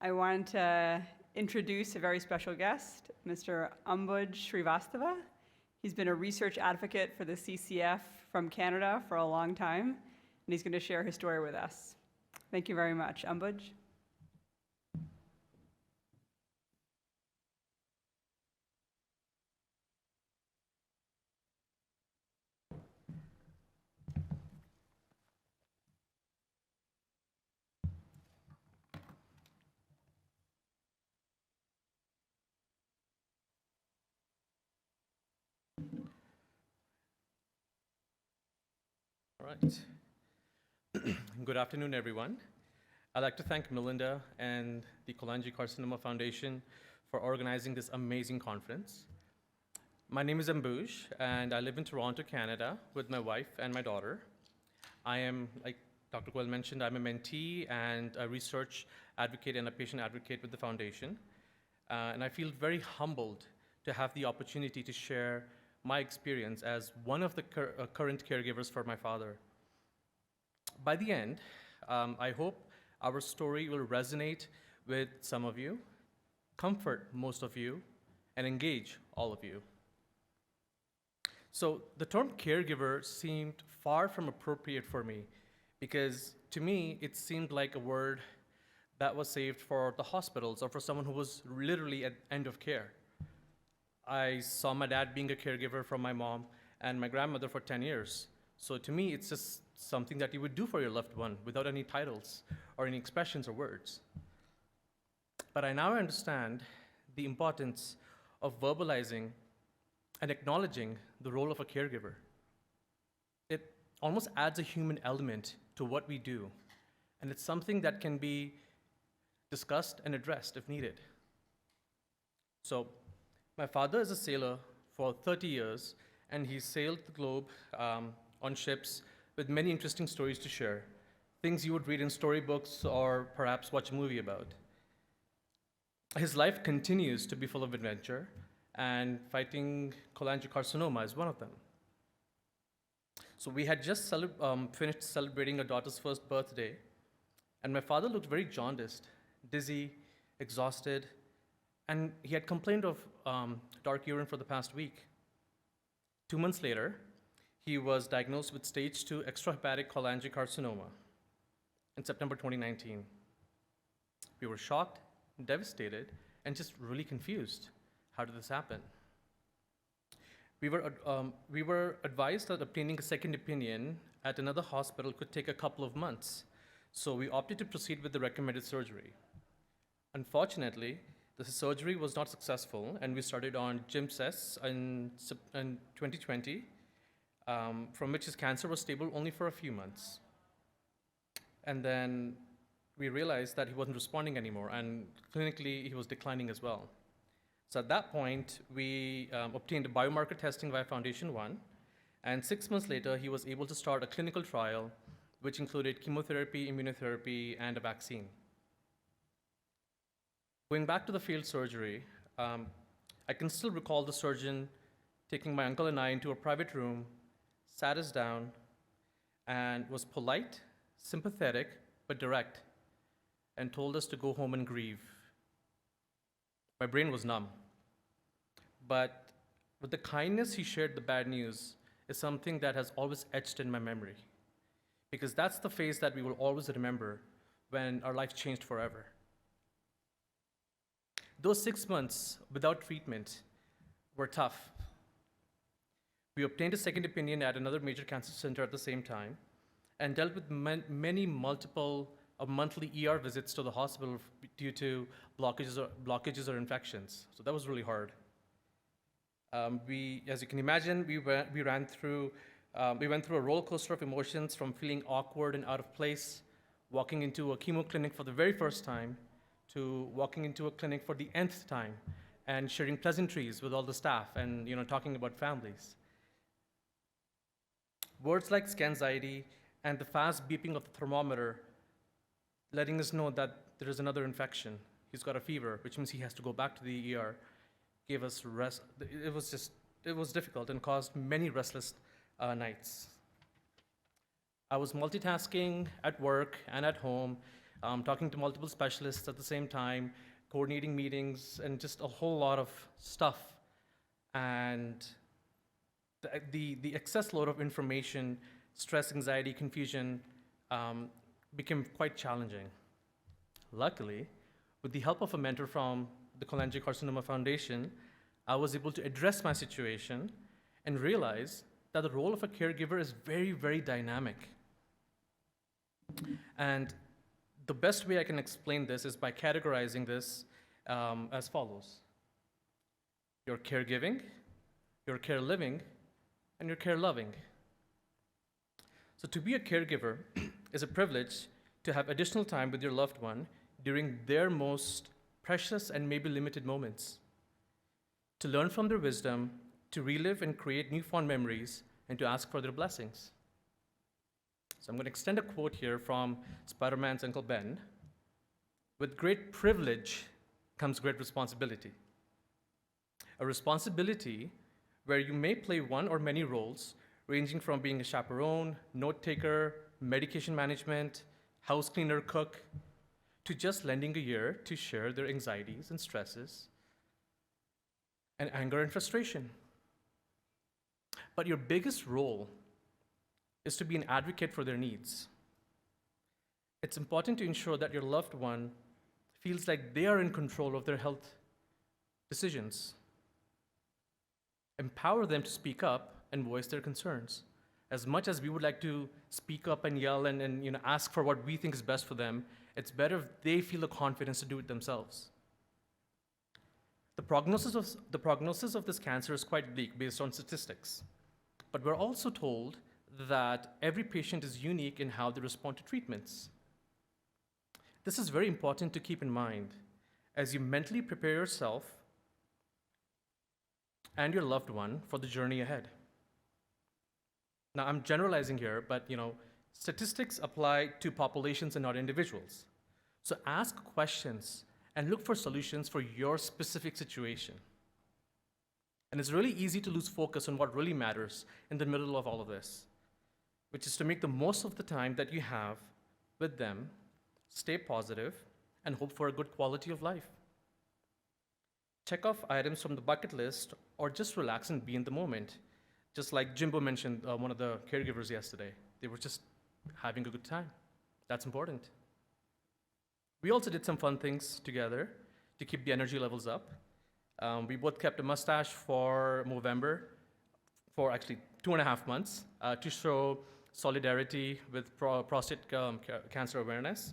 I want to introduce a very special guest, Mr. Ambuj Srivastava. He's been a research advocate for the CCF from Canada for a long time, and he's going to share his story with us. Thank you very much. Ambuj. All right. Good afternoon, everyone. I'd like to thank Melinda and the Cholangiocarcinoma Foundation for organizing this amazing conference. My name is Ambuj, and I live in Toronto, Canada, with my wife and my daughter. I am, like Dr. Goel mentioned, I'm a mentee and a research advocate and a patient advocate with the foundation. And I feel very humbled to have the opportunity to share my experience as one of the current caregivers for my father. By the end, I hope our story will resonate with some of you, comfort most of you, and engage all of you. So the term caregiver seemed far from appropriate for me because to me, it seemed like a word that was saved for the hospitals or for someone who was literally at end of care. I saw my dad being a caregiver for my mom and my grandmother for 10 years. So to me, it's just something that you would do for your loved one without any titles or any expressions or words. But I now understand the importance of verbalizing and acknowledging the role of a caregiver. It almost adds a human element to what we do, and it's something that can be discussed and addressed if needed. So, my father is a sailor for 30 years, and he sailed the globe on ships with many interesting stories to share, things you would read in storybooks or perhaps watch a movie about. His life continues to be full of adventure, and fighting cholangiocarcinoma is one of them. So we had just finished celebrating our daughter's first birthday, and my father looked very jaundiced, dizzy, exhausted, and he had complained of dark urine for the past week. 2 months later, he was diagnosed with stage 2 extrahepatic cholangiocarcinoma in September 2019. We were shocked, devastated, and just really confused. How did this happen? We were advised that obtaining a second opinion at another hospital could take a couple of months, so we opted to proceed with the recommended surgery. Unfortunately, the surgery was not successful, and we started on GIMSES in 2020, from which his cancer was stable only for a few months. And then we realized that he wasn't responding anymore, and clinically, he was declining as well. So at that point, we obtained a biomarker testing via Foundation One, and 6 months later, he was able to start a clinical trial, which included chemotherapy, immunotherapy, and a vaccine. Going back to the failed surgery, I can still recall the surgeon taking my uncle and I into a private room, sat us down, and was polite, sympathetic, but direct, and told us to go home and grieve. My brain was numb. But with the kindness he shared the bad news is something that has always etched in my memory, because that's the phase that we will always remember when our life changed forever. Those 6 months without treatment were tough. We obtained a second opinion at another major cancer center at the same time and dealt with many multiple monthly ER visits to the hospital due to blockages or infections. So that was really hard. As you can imagine, we went through a roller coaster of emotions, from feeling awkward and out of place, walking into a chemo clinic for the very first time, to walking into a clinic for the nth time and sharing pleasantries with all the staff and talking about families. Words like scanxiety and the fast beeping of the thermometer letting us know that there is another infection. He's got a fever, which means he has to go back to the ER, gave us rest. It was difficult and caused many restless nights. I was multitasking at work and at home, talking to multiple specialists at the same time, coordinating meetings, and just a whole lot of stuff. And the excess load of information, stress, anxiety, confusion became quite challenging. Luckily, with the help of a mentor from the Cholangiocarcinoma Foundation, I was able to address my situation and realize that the role of a caregiver is very, very dynamic. And the best way I can explain this is by categorizing this as follows. Your caregiving, your care living, and your care loving. So to be a caregiver is a privilege to have additional time with your loved one during their most precious and maybe limited moments, to learn from their wisdom, to relive and create new fond memories, and to ask for their blessings. So I'm going to extend a quote here from Spider-Man's Uncle Ben. With great privilege comes great responsibility. A responsibility where you may play one or many roles, ranging from being a chaperone, note-taker, medication management, house cleaner, cook, to just lending a ear to share their anxieties and stresses, and anger and frustration. But your biggest role is to be an advocate for their needs. It's important to ensure that your loved one feels like they are in control of their health decisions. Empower them to speak up and voice their concerns. As much as we would like to speak up and yell and ask for what we think is best for them, it's better if they feel the confidence to do it themselves. The prognosis of this cancer is quite bleak based on statistics. But we're also told that every patient is unique in how they respond to treatments. This is very important to keep in mind as you mentally prepare yourself and your loved one for the journey ahead. Now, I'm generalizing here, but statistics apply to populations and not individuals. So ask questions and look for solutions for your specific situation. And it's really easy to lose focus on what really matters in the middle of all of this, which is to make the most of the time that you have with them, stay positive, and hope for a good quality of life. Check off items from the bucket list or just relax and be in the moment. Just like Jimbo mentioned, one of the caregivers yesterday, they were just having a good time. That's important. We also did some fun things together to keep the energy levels up. We both kept a mustache for Movember, for actually 2.5 months, to show solidarity with prostate cancer awareness.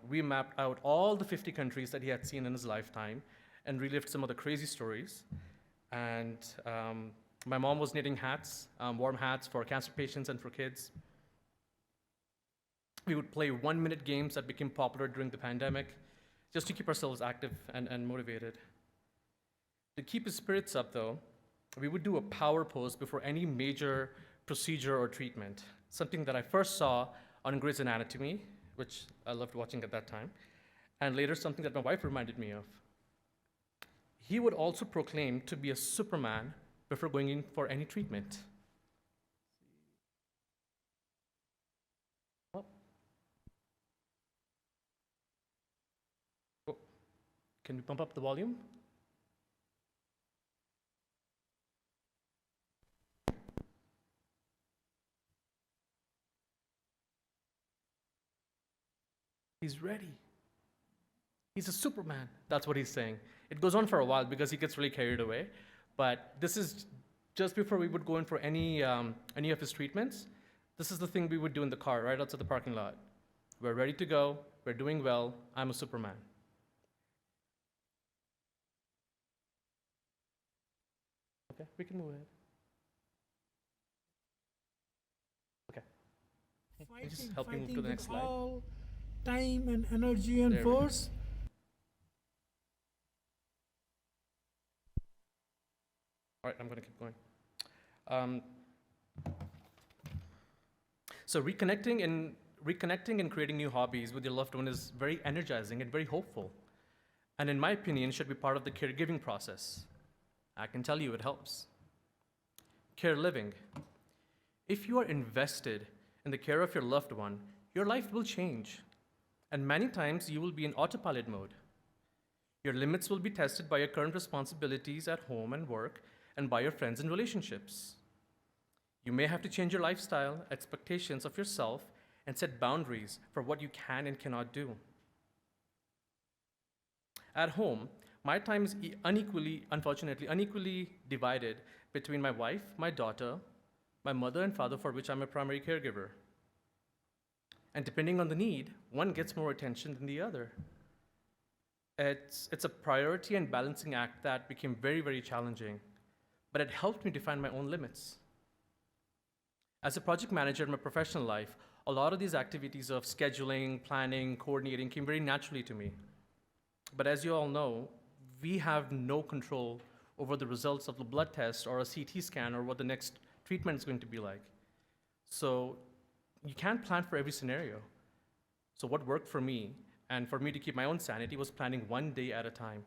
We mapped out all the 50 countries that he had seen in his lifetime and relived some of the crazy stories. And my mom was knitting hats, warm hats for cancer patients and for kids. We would play 1-minute games that became popular during the pandemic, just to keep ourselves active and motivated. To keep his spirits up, though, we would do a power pose before any major procedure or treatment, something that I first saw on Grey's Anatomy, which I loved watching at that time, and later something that my wife reminded me of. He would also proclaim to be a Superman before going in for any treatment. Oh. Can we bump up the volume? He's ready. He's a Superman. That's what he's saying. It goes on for a while because he gets really carried away. But this is just before we would go in for any of his treatments. This is the thing we would do in the car right outside the parking lot. We're ready to go. We're doing well. I'm a Superman. Okay, we can move ahead. Okay. Can you just help me move to the next slide? All time and energy and There we go. force. All right, I'm going to keep going. So reconnecting and creating new hobbies with your loved one is very energizing and very hopeful. And in my opinion, should be part of the caregiving process. I can tell you it helps. Care living. If you are invested in the care of your loved one, your life will change. And many times you will be in autopilot mode. Your limits will be tested by your current responsibilities at home and work and by your friends and relationships. You may have to change your lifestyle, expectations of yourself, and set boundaries for what you can and cannot do. At home, my time is unfortunately, unequally divided between my wife, my daughter, my mother and father, for which I'm a primary caregiver. And depending on the need, one gets more attention than the other. It's a priority and balancing act that became very, very challenging, but it helped me define my own limits. As a project manager in my professional life, a lot of these activities of scheduling, planning, coordinating came very naturally to me. But as you all know, we have no control over the results of the blood test or a CT scan or what the next treatment is going to be like. So you can't plan for every scenario. So what worked for me, and for me to keep my own sanity, was planning one day at a time.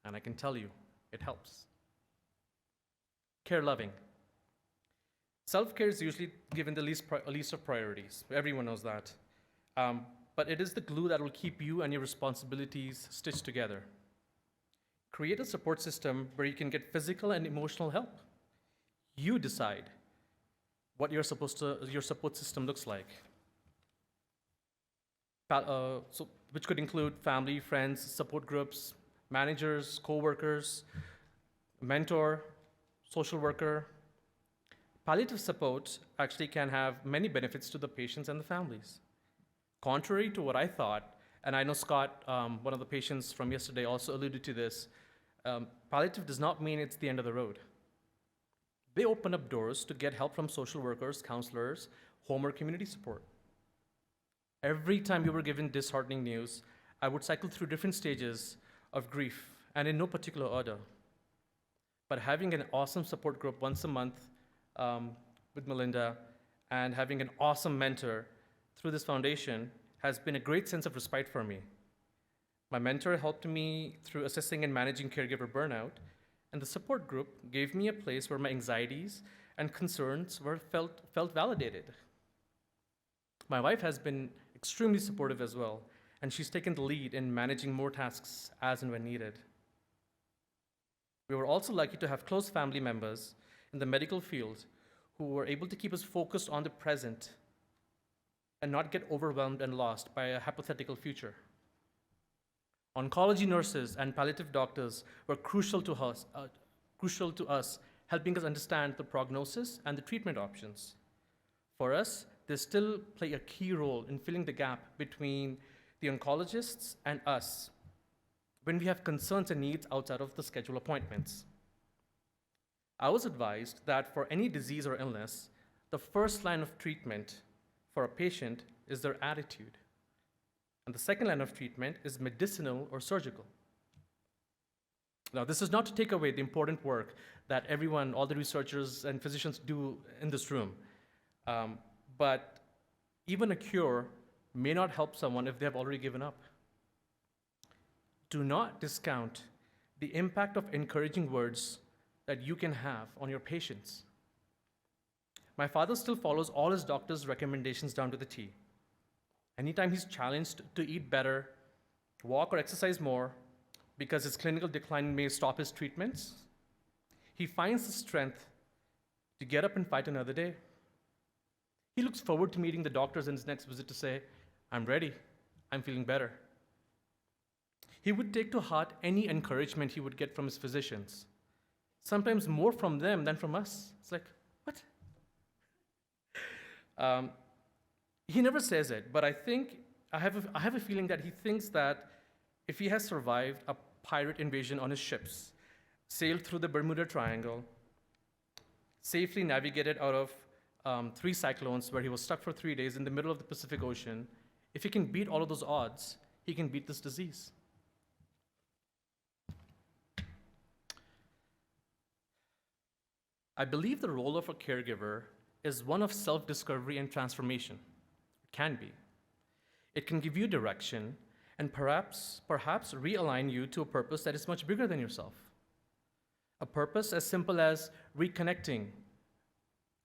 And I can tell you, it helps. Care loving. Self-care is usually given the least of priorities. Everyone knows that. But it is the glue that will keep you and your responsibilities stitched together. Create a support system where you can get physical and emotional help. You decide what your support system looks like. Which could include family, friends, support groups, managers, co-workers, mentor, social worker. Palliative support actually can have many benefits to the patients and the families. Contrary to what I thought, and I know Scott, one of the patients from yesterday, also alluded to this, palliative does not mean it's the end of the road. They open up doors to get help from social workers, counselors, home or community support. Every time we were given disheartening news, I would cycle through different stages of grief, and in no particular order. But having an awesome support group once a month with Melinda and having an awesome mentor through this foundation has been a great sense of respite for me. My mentor helped me through assessing and managing caregiver burnout, and the support group gave me a place where my anxieties and concerns were felt validated. My wife has been extremely supportive as well, and she's taken the lead in managing more tasks as and when needed. We were also lucky to have close family members in the medical field who were able to keep us focused on the present and not get overwhelmed and lost by a hypothetical future. Oncology nurses and palliative doctors were crucial to us, helping us understand the prognosis and the treatment options. For us, they still play a key role in filling the gap between the oncologists and us when we have concerns and needs outside of the scheduled appointments. I was advised that for any disease or illness, the first line of treatment for a patient is their attitude. And the second line of treatment is medicinal or surgical. Now, this is not to take away the important work that everyone, all the researchers and physicians do in this room. But even a cure may not help someone if they have already given up. Do not discount the impact of encouraging words that you can have on your patients. My father still follows all his doctor's recommendations down to the T. Anytime he's challenged to eat better, walk or exercise more, because his clinical decline may stop his treatments, he finds the strength to get up and fight another day. He looks forward to meeting the doctors in his next visit to say, "I'm ready, I'm feeling better." He would take to heart any encouragement he would get from his physicians, sometimes more from them than from us. It's like, what? He never says it, but I have a feeling that he thinks that if he has survived a pirate invasion on his ships, sailed through the Bermuda Triangle, safely navigated out of 3 cyclones where he was stuck for 3 days in the middle of the Pacific Ocean, if he can beat all of those odds, he can beat this disease. I believe the role of a caregiver is one of self-discovery and transformation. It can be. It can give you direction and perhaps realign you to a purpose that is much bigger than yourself. A purpose as simple as reconnecting,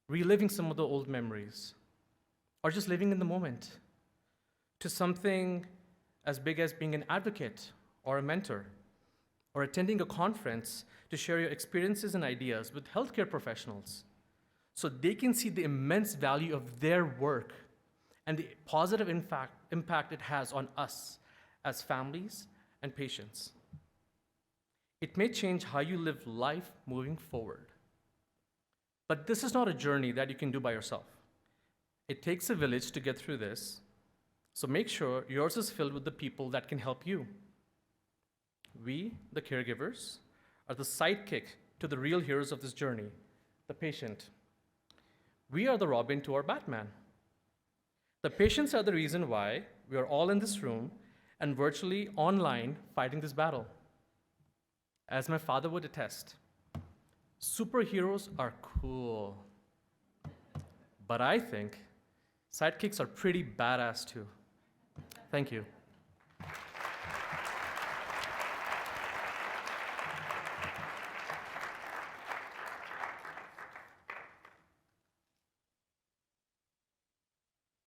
reliving some of the old memories, or just living in the moment. to something as big as being an advocate or a mentor, or attending a conference to share your experiences and ideas with healthcare professionals so they can see the immense value of their work and the positive impact it has on us as families and patients. It may change how you live life moving forward. But this is not a journey that you can do by yourself. It takes a village to get through this, so make sure yours is filled with the people that can help you. We, the caregivers, are the sidekick to the real heroes of this journey, the patient. We are the Robin to our Batman. The patients are the reason why we are all in this room and virtually online fighting this battle. As my father would attest, superheroes are cool. But I think sidekicks are pretty badass too. Thank you.